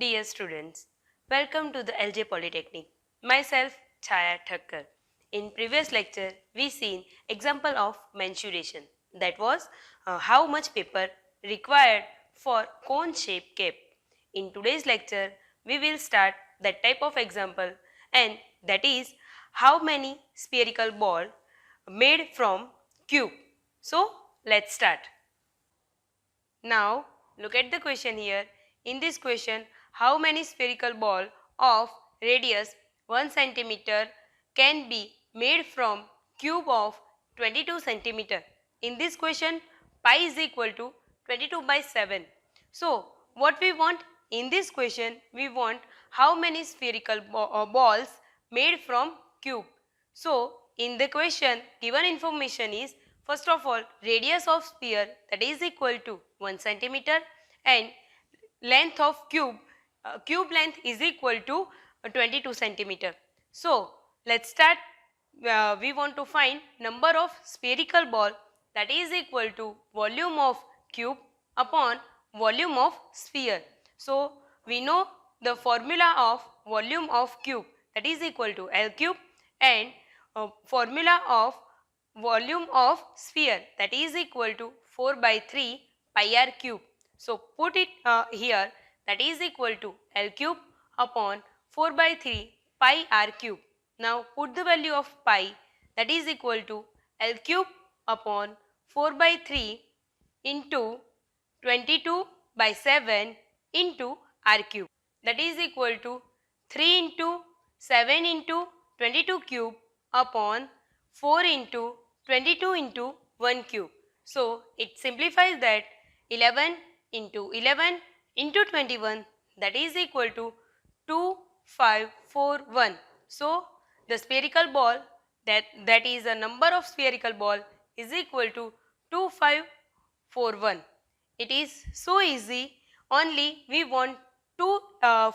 Dear students, welcome to the LJ Polytechnic. Myself, Chaya Thakkar. In previous lecture, we seen example of mensuration. That was how much paper required for cone-shaped cap. In today's lecture, we will start that type of example, and that is how many spherical ball made from cube. So, let's start. Now, look at the question here. In this question, how many spherical ball of radius 1 centimeter can be made from cube of 22 centimeter? In this question, pi is equal to 22 by 7. So, what we want in this question, we want how many spherical balls made from cube. So, in the question, given information is first of all radius of sphere that is equal to 1 centimeter and length of cube length is equal to 22 centimeter. So, let's start. We want to find number of spherical ball that is equal to volume of cube upon volume of sphere. So, we know the formula of volume of cube that is equal to L cube and formula of volume of sphere that is equal to 4 by 3 pi r cube. So, put it here that is equal to L cube upon 4 by 3 pi r cube. Now, put the value of pi that is equal to L cube upon 4 by 3 into 22 by 7 into r cube that is equal to 3 into 7 into 22 cube upon 4 into 22 into 1 cube. So, it simplifies that 11 into 11 into 21 that is equal to 2541. So, the spherical ball that is the number of spherical ball is equal to 2541. It is so easy, only we want two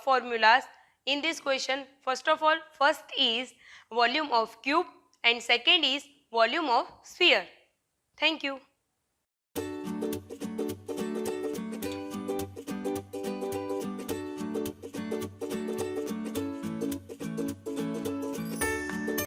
formulas in this question. First of all, first is volume of cube and second is volume of sphere. Thank you.